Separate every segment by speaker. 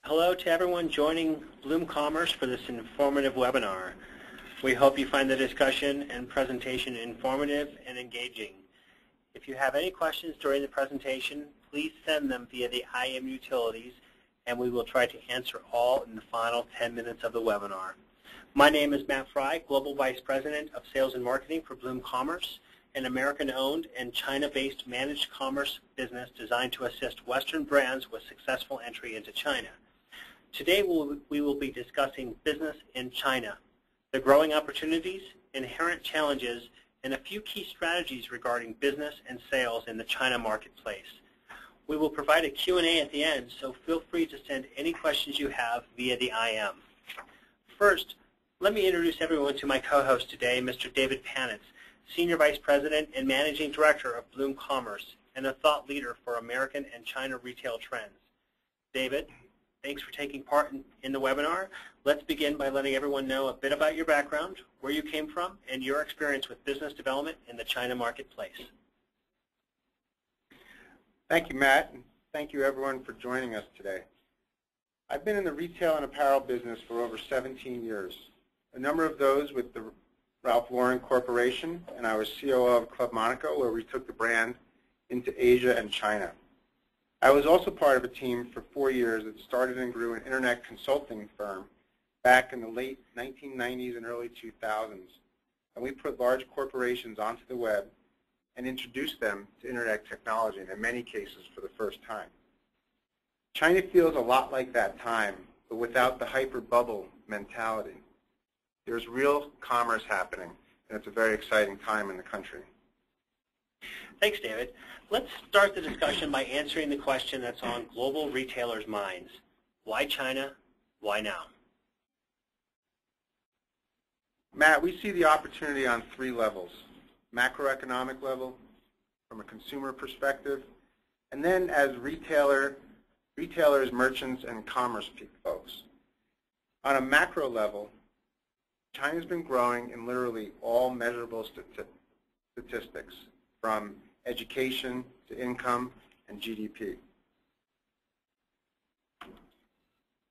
Speaker 1: Hello to everyone joining Bleum Commerce for this informative webinar. We hope you find the discussion and presentation informative and engaging. If you have any questions during the presentation, please send them via the IM utilities, and we will try to answer all in the final 10 minutes of the webinar. My name is Matt Fry, Global Vice President of Sales and Marketing for Bleum Commerce, an American-owned and China-based managed commerce business designed to assist Western brands with successful entry into China. Today we will be discussing business in China, the growing opportunities, inherent challenges, and a few key strategies regarding business and sales in the China marketplace. We will provide a Q&A at the end, so feel free to send any questions you have via the IM. First, let me introduce everyone to my co-host today, Mr. David Panitz, Senior Vice President and Managing Director of Bleum Commerce and a thought leader for American and China retail trends. David, thanks for taking part in the webinar. Let's begin by letting everyone know a bit about your background, where you came from, and your experience with business development in the China marketplace.
Speaker 2: Thank you, Matt, and thank you everyone for joining us today. I've been in the retail and apparel business for over 17 years, a number of those with the Ralph Lauren Corporation, and I was COO of Club Monaco, where we took the brand into Asia and China. I was also part of a team for 4 years that started and grew an internet consulting firm back in the late 1990s and early 2000s. And we put large corporations onto the web and introduced them to internet technology, and in many cases for the first time. China feels a lot like that time, but without the hyper bubble mentality. There's real commerce happening, and it's a very exciting time in the country.
Speaker 1: Thanks, David. Let's start the discussion by answering the question that's on global retailers' minds. Why China? Why now?
Speaker 2: Matt, we see the opportunity on 3 levels. Macroeconomic level, from a consumer perspective, and then as retailers, merchants, and commerce folks. On a macro level, China's been growing in literally all measurable statistics, from education to income and GDP.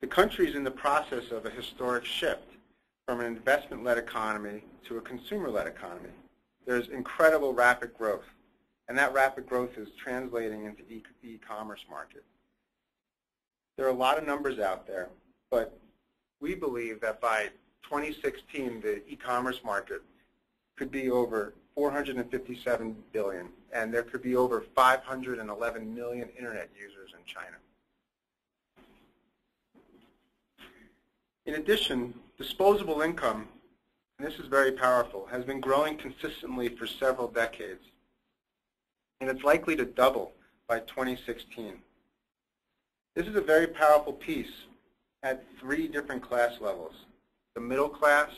Speaker 2: The country is in the process of a historic shift from an investment-led economy to a consumer-led economy. There's incredible rapid growth, and that rapid growth is translating into the e-commerce market. There are a lot of numbers out there, but we believe that by 2016, the e-commerce market could be over $457 billion, and there could be over 511 million internet users in China. In addition, disposable income, and this is very powerful, has been growing consistently for several decades, and it's likely to double by 2016. This is a very powerful piece at 3 different class levels: the middle class,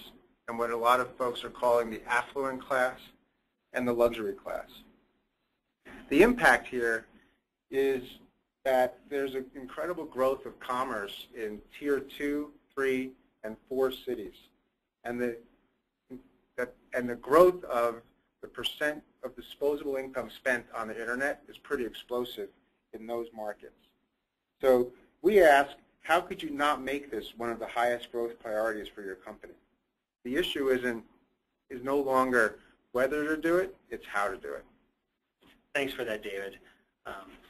Speaker 2: and what a lot of folks are calling the affluent class, and the luxury class. The impact here is that there's an incredible growth of commerce in Tier 2, 3, and 4 cities. And the growth of the percent of disposable income spent on the internet is pretty explosive in those markets. So we ask, how could you not make this one of the highest growth priorities for your company? The issue is no longer whether to do it, it's how to do it.
Speaker 1: Thanks for that, David.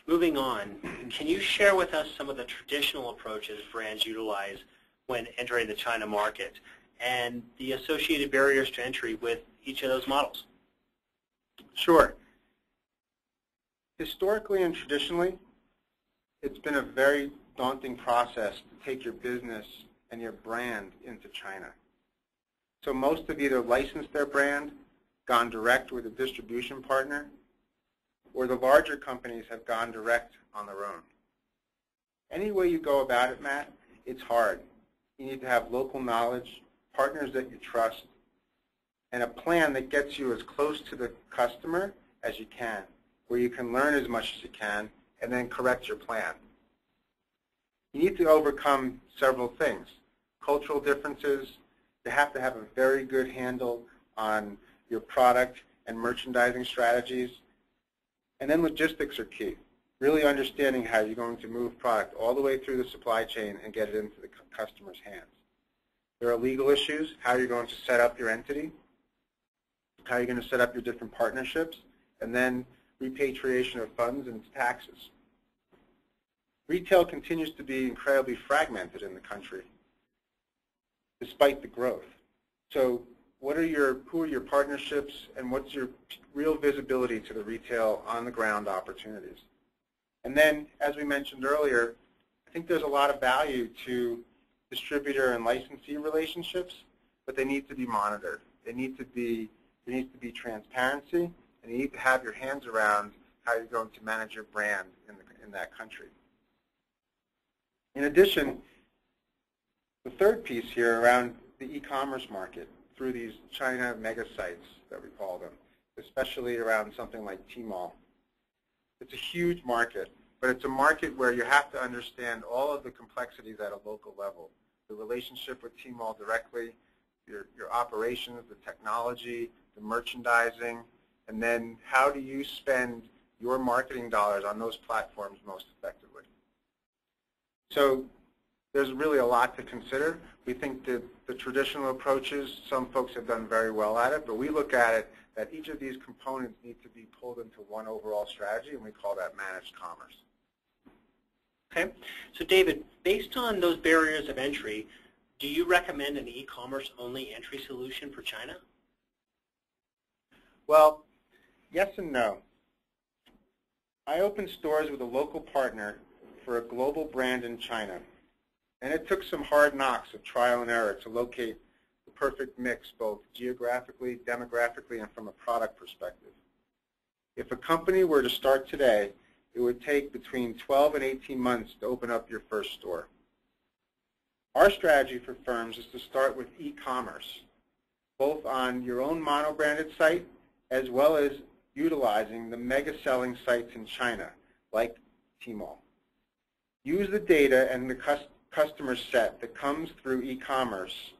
Speaker 1: Moving on, can you share with us some of the traditional approaches brands utilize when entering the China market and the associated barriers to entry with each of those models?
Speaker 2: Sure. Historically and traditionally, it's been a very daunting process to take your business and your brand into China. So most have either licensed their brand, gone direct with a distribution partner, or the larger companies have gone direct on their own. Any way you go about it, Matt, it's hard. You need to have local knowledge, partners that you trust, and a plan that gets you as close to the customer as you can, where you can learn as much as you can and then correct your plan. You need to overcome several things. Cultural differences. You have to have a very good handle on your product and merchandising strategies. And then logistics are key. really understanding how you're going to move product all the way through the supply chain and get it into the customer's hands. There are legal issues, how you're going to set up your entity, how you're going to set up your different partnerships, and then repatriation of funds and taxes. Retail continues to be incredibly fragmented in the country, despite the growth. So who are your partnerships, and what's your real visibility to the retail on-the-ground opportunities? And then, as we mentioned earlier, I think there's a lot of value to distributor and licensee relationships, but they need to be monitored. There needs to be transparency, and you need to have your hands around how you're going to manage your brand in that country. In addition, the third piece here around the e-commerce market through these China mega sites that we call them, especially around something like Tmall. It's a huge market, but it's a market where you have to understand all of the complexities at a local level. The relationship with Tmall directly, your operations, the technology, the merchandising, and then how do you spend your marketing dollars on those platforms most effectively. So there's really a lot to consider. We think that the traditional approaches, some folks have done very well at it, but we look at it that each of these components need to be pulled into one overall strategy, and we call that managed commerce.
Speaker 1: Okay. So David, based on those barriers of entry, do you recommend an e-commerce only entry solution for China?
Speaker 2: Well, yes and no. I opened stores with a local partner for a global brand in China, and it took some hard knocks of trial and error to locate the perfect mix both geographically, demographically, and from a product perspective. If a company were to start today, it would take between 12 and 18 months to open up your first store. Our strategy for firms is to start with e-commerce, both on your own mono-branded site as well as utilizing the mega selling sites in China, like Tmall. Use the data and the customer set that comes through e-commerce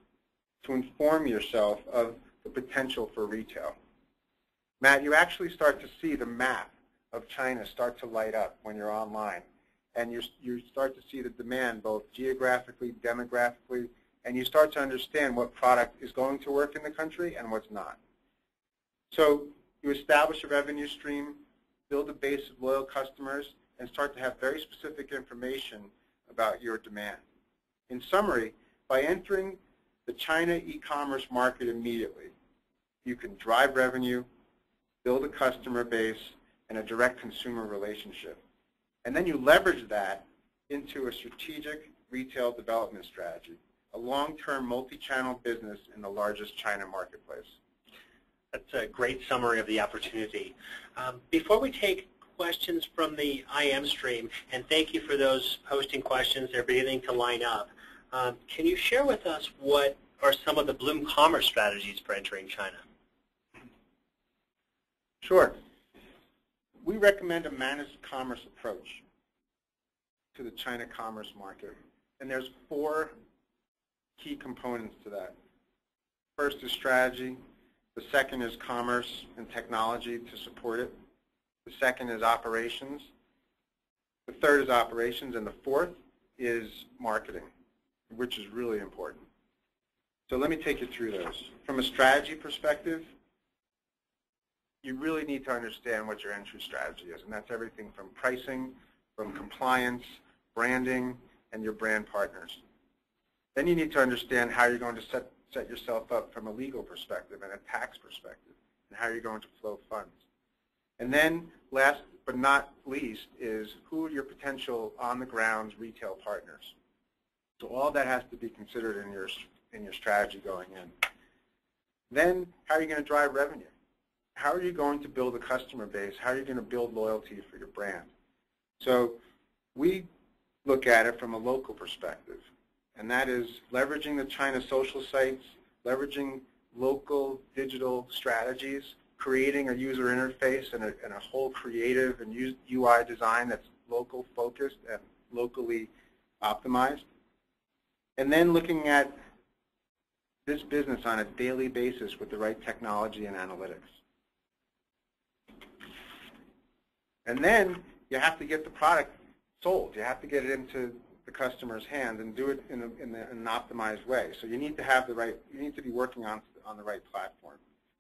Speaker 2: to inform yourself of the potential for retail. Matt, you actually start to see the map of China start to light up when you're online. And you start to see the demand both geographically, demographically, and you start to understand what product is going to work in the country and what's not. So you establish a revenue stream, build a base of loyal customers, and start to have very specific information about your demand. In summary, by entering the China e-commerce market immediately, you can drive revenue, build a customer base, and a direct consumer relationship. And then you leverage that into a strategic retail development strategy, a long-term multi-channel business in the largest China marketplace.
Speaker 1: That's a great summary of the opportunity. Before we take questions from the IM stream, and thank you for those posting questions, they're beginning to line up. Can you share with us what are some of the Bleum Commerce strategies for entering China?
Speaker 2: Sure. We recommend a managed commerce approach to the China commerce market, and there's 4 key components to that. First is strategy. The second is commerce and technology to support it. The second is operations. The third is operations, and the fourth is marketing, which is really important. So let me take you through those. From a strategy perspective, you really need to understand what your entry strategy is, and that's everything from pricing, from compliance, branding, and your brand partners. Then you need to understand how you're going to set yourself up from a legal perspective and a tax perspective, and how you're going to flow funds. And then last but not least is who are your potential on-the-ground retail partners. So all that has to be considered in your strategy going in. Then how are you going to drive revenue? How are you going to build a customer base? How are you going to build loyalty for your brand? So we look at it from a local perspective, and that is leveraging the China social sites, leveraging local digital strategies, creating a user interface and a whole creative and UI design that's local focused and locally optimized. And then looking at this business on a daily basis with the right technology and analytics. And then you have to get the product sold. You have to get it into the customer's hands and do it in an optimized way. So you need to have the right, you need to be working on the right platform.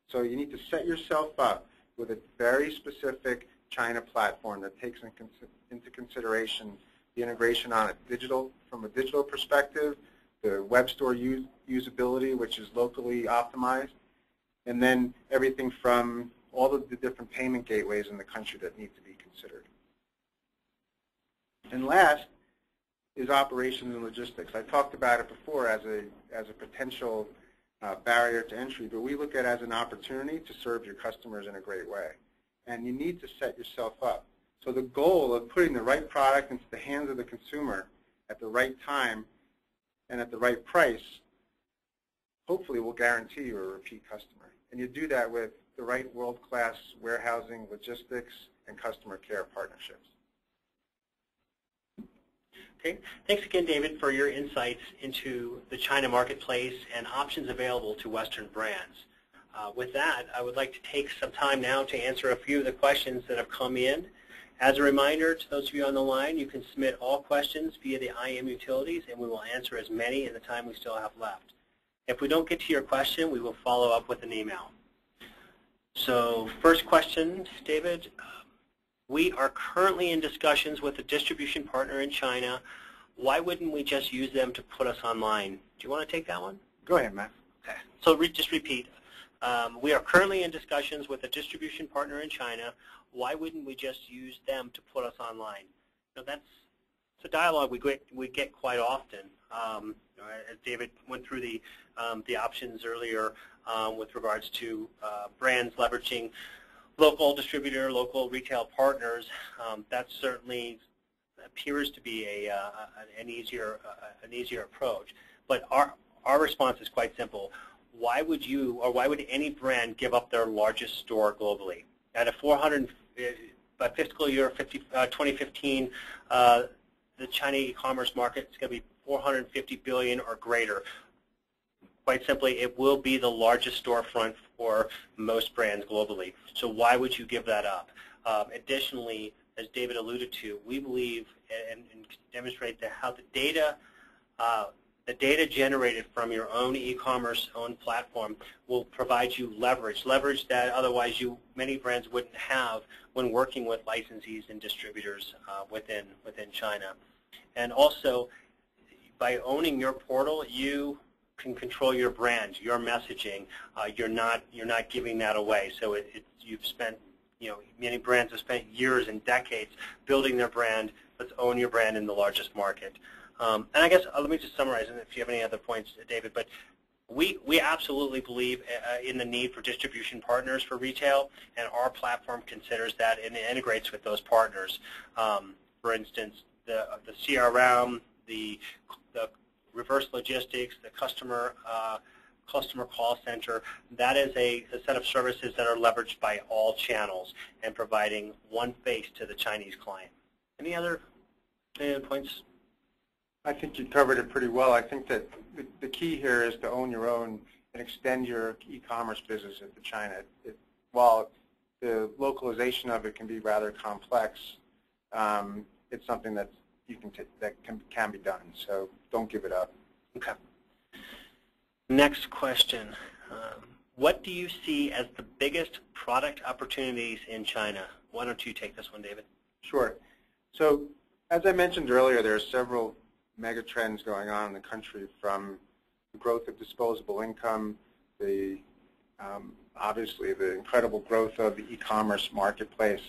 Speaker 2: So you need to set yourself up with a very specific China platform that takes into consideration the integration on from a digital perspective, the web store usability, which is locally optimized, and then everything from all of the different payment gateways in the country that need to be considered. And last is operations and logistics. I talked about it before as a potential barrier to entry, but we look at it as an opportunity to serve your customers in a great way. And you need to set yourself up. So the goal of putting the right product into the hands of the consumer at the right time and at the right price hopefully will guarantee you a repeat customer. And you do that with the right world-class warehousing, logistics, and customer care partnerships.
Speaker 1: Okay. Thanks again, David, for your insights into the China marketplace and options available to Western brands. With that, I would like to take some time now to answer a few of the questions that have come in. As a reminder to those of you on the line, you can submit all questions via the IM utilities, and we will answer as many in the time we still have left. If we don't get to your question, we will follow up with an email. So first question, David. We are currently in discussions with a distribution partner in China. Why wouldn't we just use them to put us online? Do you want to take that one?
Speaker 2: Go ahead, Matt.
Speaker 1: Okay. So just repeat. We are currently in discussions with a distribution partner in China. Why wouldn't we just use them to put us online? Now, that's a dialogue we get quite often. As David went through the options earlier with regards to brands leveraging local distributor, local retail partners, that certainly appears to be an easier approach. But our response is quite simple. Why would you, or why would any brand give up their largest store globally? At by fiscal year 2015, the China e-commerce market is going to be $450 billion or greater. Quite simply, it will be the largest storefront for most brands globally. So why would you give that up? Additionally, as David alluded to, we believe and demonstrate that how the data generated from your own e-commerce own platform will provide you leverage that otherwise many brands wouldn't have when working with licensees and distributors within China. And also, by owning your portal, you can control your brand, your messaging. You're not giving that away. So you've spent, many brands have spent years and decades building their brand. Let's own your brand in the largest market. And I guess let me just summarize, and if you have any other points, David, but we absolutely believe in the need for distribution partners for retail, and our platform considers that and integrates with those partners. For instance, the CRM, the reverse logistics, the customer call center, that is a set of services that are leveraged by all channels and providing one face to the Chinese client. Any other points?
Speaker 2: I think you covered it pretty well. I think that the key here is to own your own and extend your e-commerce business into China. While the localization of it can be rather complex, it's something that can be done. So don't give it up.
Speaker 1: Okay. Next question. What do you see as the biggest product opportunities in China? Why don't you take this one, David?
Speaker 2: Sure. So as I mentioned earlier, there are several mega trends going on in the country, from the growth of disposable income, obviously the incredible growth of the e-commerce marketplace.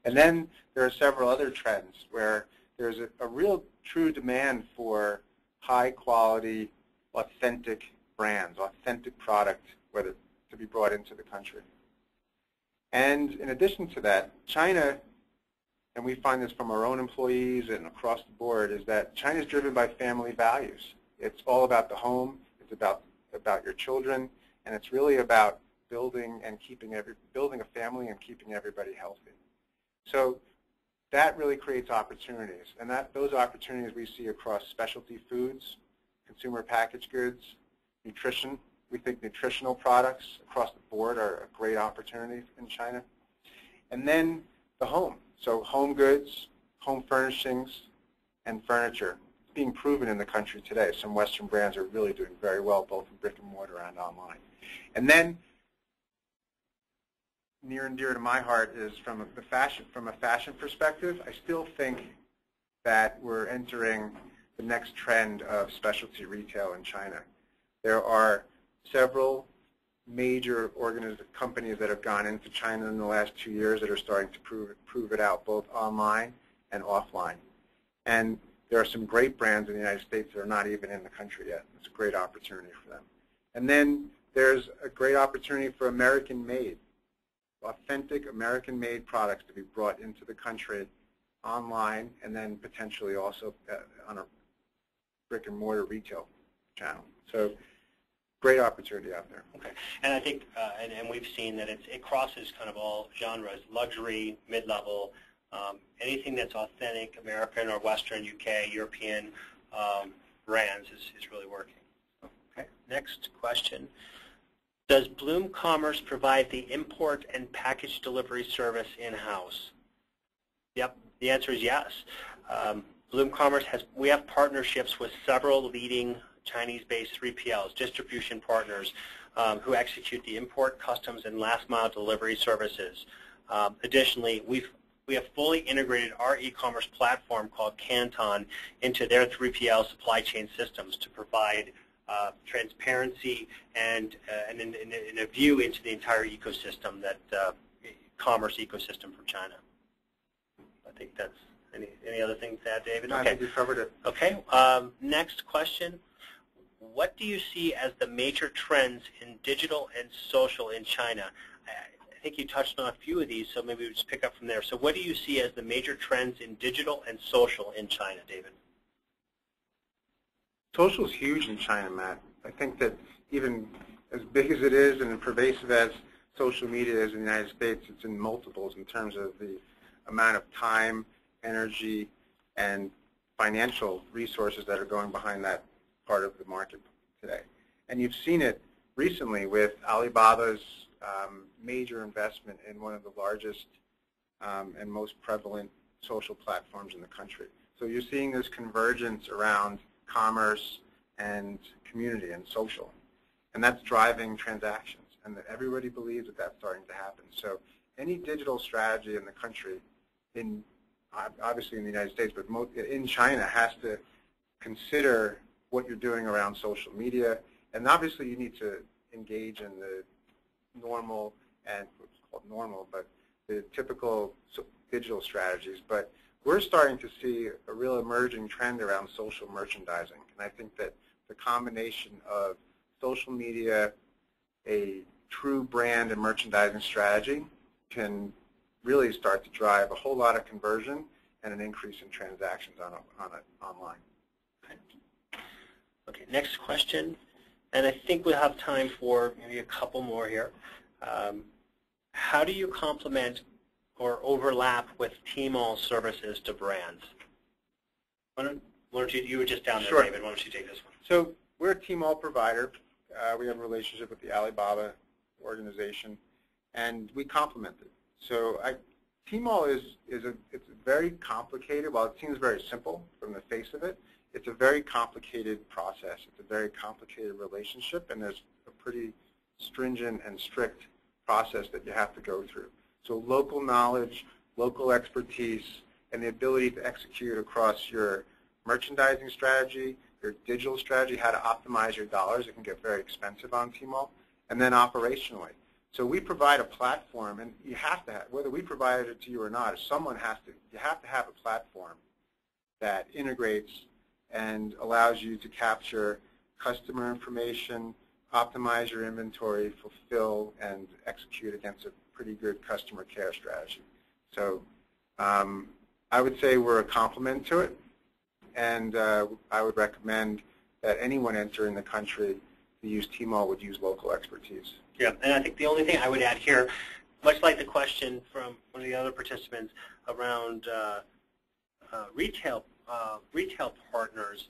Speaker 2: And then there are several other trends where there's a real true demand for high quality, authentic brands, authentic product, whether to be brought into the country. And in addition to that, China, and we find this from our own employees and across the board, is that China is driven by family values. It's all about the home, it's about your children, and it's really about building a family and keeping everybody healthy. So that really creates opportunities, and those opportunities we see across specialty foods, consumer packaged goods, nutrition. We think nutritional products across the board are a great opportunity in China. And then the home. So home goods, home furnishings, and furniture being proven in the country today. Some Western brands are really doing very well, both in brick and mortar and online. And then, near and dear to my heart is from a fashion perspective. I still think that we're entering the next trend of specialty retail in China. There are several major companies that have gone into China in the last 2 years that are starting to prove it out, both online and offline. And there are some great brands in the United States that are not even in the country yet. It's a great opportunity for them. And then there's a great opportunity for American-made, authentic American-made products to be brought into the country online and then potentially also on a brick-and-mortar retail channel. So great opportunity out there.
Speaker 1: Okay, and I think, and we've seen that it crosses kind of all genres, luxury, mid-level, anything that's authentic, American or Western, UK, European brands is really working. Okay, next question. Does Bleum Commerce provide the import and package delivery service in-house? Yep, the answer is yes. Bleum Commerce we have partnerships with several leading Chinese-based 3PLs, distribution partners, who execute the import, customs, and last-mile delivery services. Additionally, we have fully integrated our e-commerce platform called Canton into their 3PL supply chain systems to provide transparency and a view into the entire ecosystem, that commerce ecosystem for China. I think that's any other things to add, David?
Speaker 2: No, I think you covered it.
Speaker 1: Okay. Next question. What do you see as the major trends in digital and social in China? I think you touched on a few of these, so maybe we'll just pick up from there. So what do you see as the major trends in digital and social in China, David?
Speaker 2: Social is huge in China, Matt. I think that even as big as it is and pervasive as social media is in the United States, it's in multiples in terms of the amount of time, energy, and financial resources that are going behind that part of the market today. And you've seen it recently with Alibaba's major investment in one of the largest and most prevalent social platforms in the country. So you're seeing this convergence around commerce and community and social. And that's driving transactions. And that everybody believes that that's starting to happen. So any digital strategy in the country, obviously in the United States, but in China, has to consider what you're doing around social media. And obviously you need to engage in the normal, and what's called normal, but the typical digital strategies. But we're starting to see a real emerging trend around social merchandising. And I think that the combination of social media, a true brand and merchandising strategy, can really start to drive a whole lot of conversion and an increase in transactions online.
Speaker 1: Okay, next question. And I think we'll have time for maybe a couple more here. How do you complement or overlap with Tmall services to brands? Why don't you were just down there,
Speaker 2: Sure.
Speaker 1: David. Why don't you take this one?
Speaker 2: So we're a Tmall provider. We have a relationship with the Alibaba organization, and we complement it. So Tmall it's very complicated. While it seems very simple from the face of it, it's a very complicated process. It's a very complicated relationship, and there's a pretty stringent and strict process that you have to go through. So local knowledge, local expertise, and the ability to execute across your merchandising strategy, your digital strategy, how to optimize your dollars. It can get very expensive on Tmall. And then operationally. So we provide a platform, and you have to have, whether we provide it to you or not, you have to have a platform that integrates and allows you to capture customer information, optimize your inventory, fulfill, and execute against a pretty good customer care strategy. So I would say we're a complement to it, and I would recommend that anyone entering the country to use Tmall would use local expertise.
Speaker 1: Yeah, and I think the only thing I would add here, much like the question from one of the other participants around retail partners,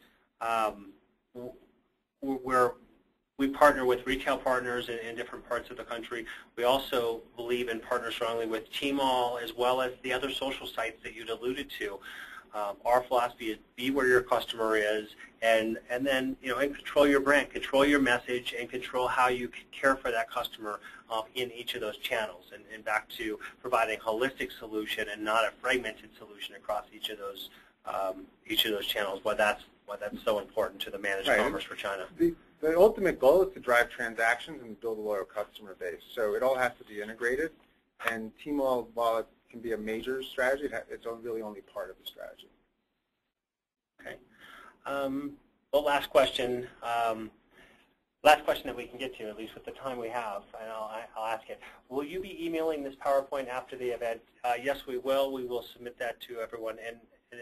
Speaker 1: we partner with retail partners in different parts of the country. We also believe and partner strongly with Tmall as well as the other social sites that you'd alluded to. Our philosophy is be where your customer is, and then and control your brand, control your message, and control how you care for that customer in each of those channels. And back to providing a holistic solution and not a fragmented solution across each of those channels. Why that's so important to the managed commerce for China.
Speaker 2: The ultimate goal is to drive transactions and build a loyal customer base. So it all has to be integrated. And Tmall, while it can be a major strategy, it's really only part of the strategy.
Speaker 1: Okay. Well, last question. Last question that we can get to, at least with the time we have, and I'll ask it. Will you be emailing this PowerPoint after the event? Yes, we will. We will submit that to everyone. And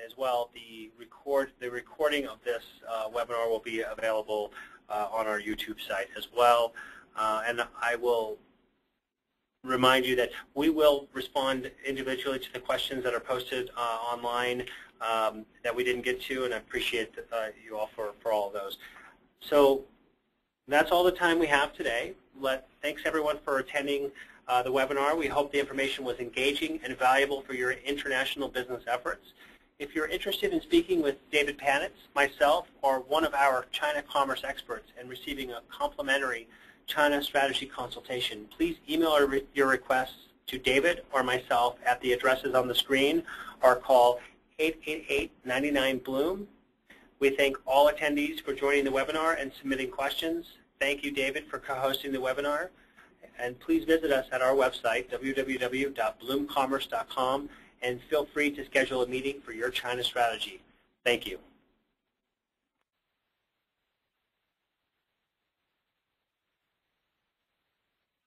Speaker 1: as well, the recording of this webinar will be available on our YouTube site as well. And I will remind you that we will respond individually to the questions that are posted online that we didn't get to, and I appreciate you all for all of those. So that's all the time we have today. Thanks everyone for attending the webinar. We hope the information was engaging and valuable for your international business efforts. If you're interested in speaking with David Panitz, myself, or one of our China commerce experts and receiving a complimentary China strategy consultation, please email your requests to David or myself at the addresses on the screen or call 888-99-BLEUM. We thank all attendees for joining the webinar and submitting questions. Thank you, David, for co-hosting the webinar. And please visit us at our website, www.BleumCommerce.com, and feel free to schedule a meeting for your China strategy. Thank you.